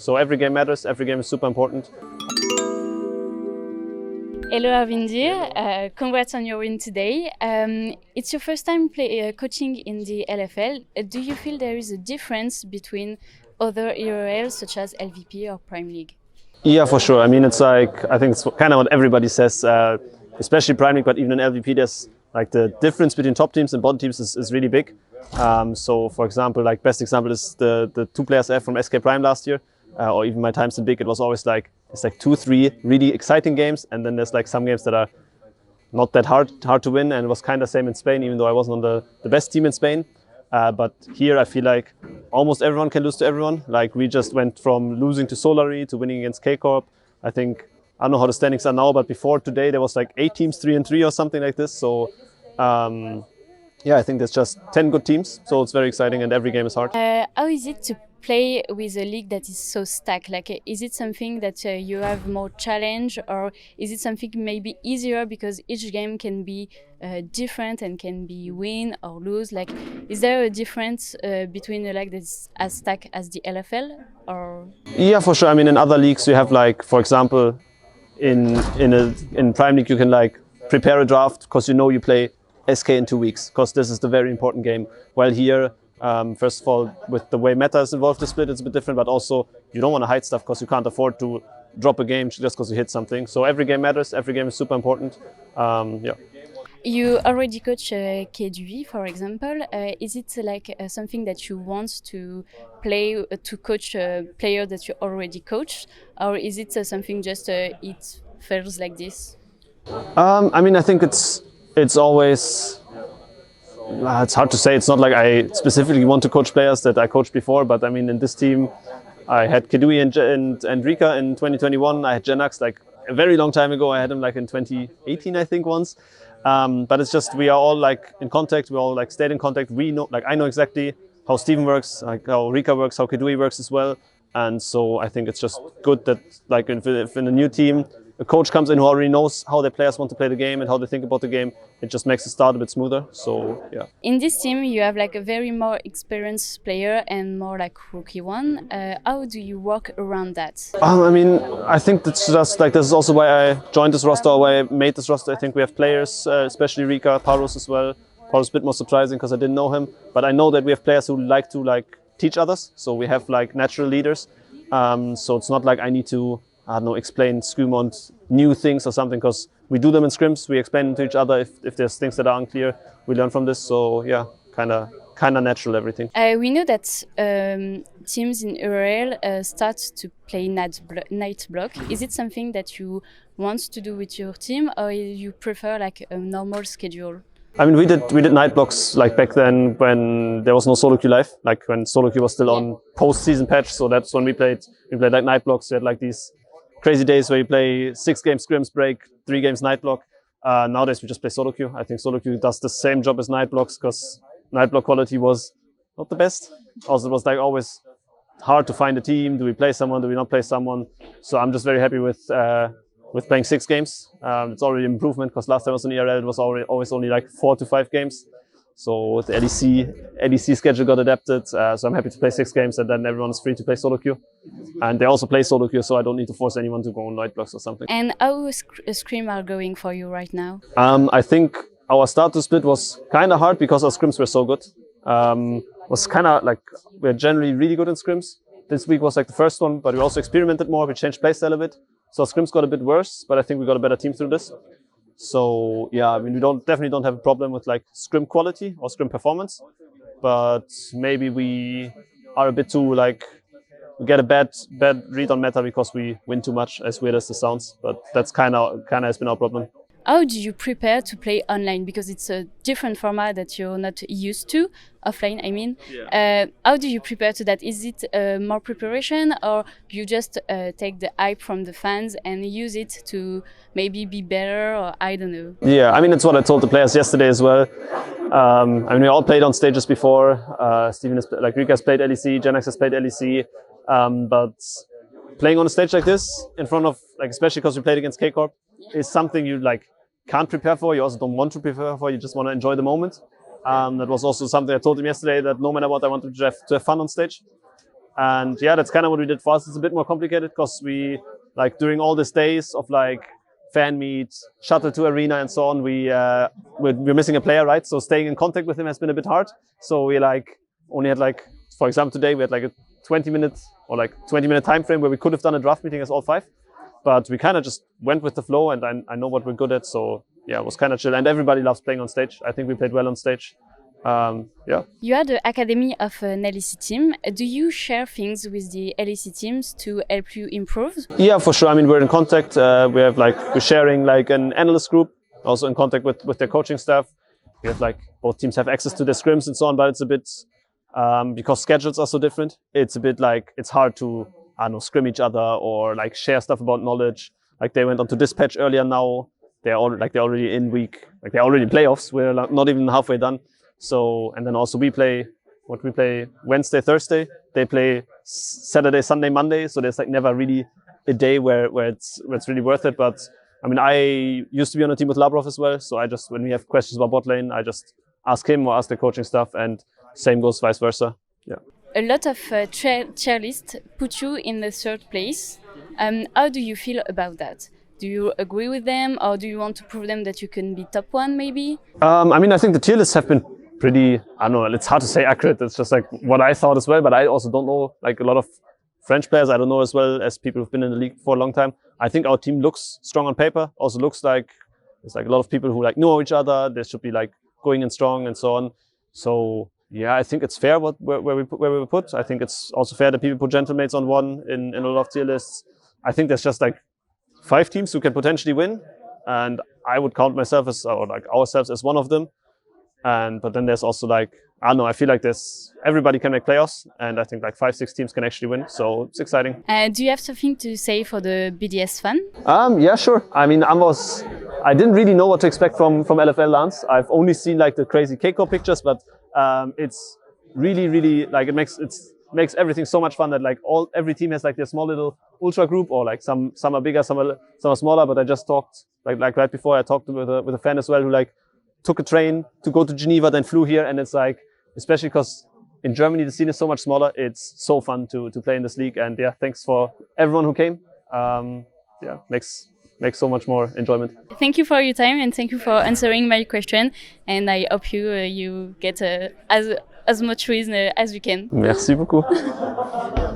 So every game matters, every game is super important. Hello Arvindir, congrats on your win today. It's your first time coaching in the LFL. Do you feel there is a difference between other ERLs such as LVP or Prime League? Yeah, for sure. I mean, it's like, I think it's kind of what everybody says, especially Prime League, but even in LVP, there's like the difference between top teams and bottom teams is really big. So for example, like best example is the two players I have from SK Prime last year, or even my times in Big, it was always like, it's like 2-3 really exciting games, and then there's like some games that are not that hard to win, and it was kind of same in Spain, even though I wasn't on the best team in Spain. But here I feel like almost everyone can lose to everyone. Like we just went from losing to Solari to winning against K-Corp. I think, I don't know how the standings are now, but before today there was like 8 teams 3-3 or something like this. So yeah, I think there's just 10 good teams, so it's very exciting and every game is hard. How is it to play with a league that is so stacked? Like, is it something that you have more challenge, or is it something maybe easier because each game can be different and can be win or lose? Like, is there a difference between a league that's as stacked as the LFL? Or yeah, for sure. I mean, in other leagues you have like, for example, in Prime League you can like prepare a draft because you know you play SK in 2 weeks, because this is the very important game. While here, first of all, with the way meta is involved, the split it's a bit different, but also you don't want to hide stuff because you can't afford to drop a game just because you hit something. So every game matters, every game is super important. Yeah. you already coach K2V, for example. Is it like something that you want to play to coach a player that you already coached, or is it something just it feels like this? I mean, I think it's always, it's hard to say. It's not like I specifically want to coach players that I coached before, but I mean, in this team, I had Kedui and Rika in 2021. I had Genax like a very long time ago. I had him like in 2018, I think, once. But it's just, we are all like in contact. We all like stayed in contact. We know, like I know exactly how Steven works, like how Rika works, how Kedui works as well. And so I think it's just good that like if in a new team, a coach comes in who already knows how their players want to play the game and how they think about the game. It just makes the start a bit smoother. So yeah. In this team, you have like a very more experienced player and more like rookie one. How do you work around that? I mean, I think that's just like, this is also why I joined this roster, why I made this roster. I think we have players, especially Rika, Paros as well. Paros a bit more surprising because I didn't know him, but I know that we have players who like to like teach others. So we have like natural leaders. So it's not like I need to, I don't know, explain Scumont new things or something, because we do them in scrims, we explain them to each other. If there's things that are unclear, we learn from this. So yeah, kind of natural everything. We know that teams in URL start to play night block. Is it something that you want to do with your team, or you prefer like a normal schedule? I mean, we did night blocks like back then when there was no solo queue live, like when solo queue was still on post-season patch. So that's when we played like night blocks. We had like these crazy days where you play 6 games scrims break, 3 games night block. Nowadays we just play solo queue. I think solo queue does the same job as night blocks because night block quality was not the best. Also, it was like always hard to find a team. Do we play someone? Do we not play someone? So I'm just very happy with playing 6 games. It's already an improvement because last time I was in ERL, it was always only like 4 to 5 games. So the LEC schedule got adapted. So I'm happy to play 6 games, and then everyone is free to play solo queue. And they also play solo queue, so I don't need to force anyone to go on night blocks or something. And how scrim are going for you right now? I think our start to split was kind of hard because our scrims were so good. Was kind of like, we're generally really good in scrims. This week was like the first one, but we also experimented more. We changed playstyle a bit. So our scrims got a bit worse, but I think we got a better team through this. So yeah, I mean, we definitely don't have a problem with like scrim quality or scrim performance, but maybe we are a bit too like, we get a bad read on meta because we win too much, as weird as this sounds, but that's kind of has been our problem. How do you prepare to play online? Because it's a different format that you're not used to, offline I mean. Yeah. How do you prepare to that? Is it more preparation, or you just take the hype from the fans and use it to maybe be better, or I don't know? Yeah, I mean, it's what I told the players yesterday as well. I mean, we all played on stages before. Steven has, like Rika has played LEC, Genax has played LEC, but playing on a stage like this in front of, like, especially because we played against K-Corp, is something you like can't prepare for. You also don't want to prepare for. You just want to enjoy the moment. That was also something I told him yesterday, that no matter what, I want to have fun on stage. And yeah, that's kind of what we did. For us, it's a bit more complicated because we, like, during all these days of like fan meets, shuttle to arena and so on, we're missing a player, right? So staying in contact with him has been a bit hard. So we like only had like, for example, today we had like a 20-minute or like 20-minute time frame where we could have done a draft meeting as all 5. But we kind of just went with the flow, and I know what we're good at. So yeah, it was kind of chill. And everybody loves playing on stage. I think we played well on stage. Yeah. You are the academy of an LEC team. Do you share things with the LEC teams to help you improve? Yeah, for sure. I mean, we're in contact. We're sharing like an analyst group, also in contact with their coaching staff. We have like both teams have access to their scrims and so on, but it's a bit because schedules are so different. It's a bit like it's hard to scrim each other or like share stuff about knowledge. Like they went on to dispatch earlier now. They're already in week, like they're already in playoffs. We're not even halfway done. So, and then also we play Wednesday, Thursday. They play Saturday, Sunday, Monday. So there's like never really a day where it's really worth it. But I mean, I used to be on a team with Labrov as well. So I just, when we have questions about bot lane, I just ask him or ask the coaching staff, and same goes vice versa. Yeah. A lot of tier lists put you in the 3rd place. How do you feel about that? Do you agree with them, or do you want to prove them that you can be top 1 maybe? I mean, I think the tier lists have been pretty, I don't know, it's hard to say accurate. It's just like what I thought as well, but I also don't know like a lot of French players. I don't know as well as people who've been in the league for a long time. I think our team looks strong on paper. Also looks like there's like a lot of people who like know each other. They should be like going in strong and so on. So yeah, I think it's fair where we were put. I think it's also fair that people put gentlemates on 1 in a lot of tier lists. I think there's just like 5 teams who can potentially win, and I would count myself as, or like ourselves as one of them. But then there's also like, I don't know, I feel like everybody can make playoffs, and I think like 5-6 teams can actually win. So it's exciting. Do you have something to say for the BDS fan? Yeah, sure. I mean, I didn't really know what to expect from LFL Lance. I've only seen like the crazy Keiko pictures, but it's really, really like it makes everything so much fun that like every team has like their small little ultra group, or like some are bigger, some are smaller. But I just talked like right before I talked with a fan as well who like took a train to go to Geneva, then flew here, and it's like, especially because in Germany the scene is so much smaller, it's so fun to play in this league. And yeah, thanks for everyone who came. Yeah, makes so much more enjoyment. Thank you for your time, and thank you for answering my question. And I hope you get as much reason as you can. Merci beaucoup.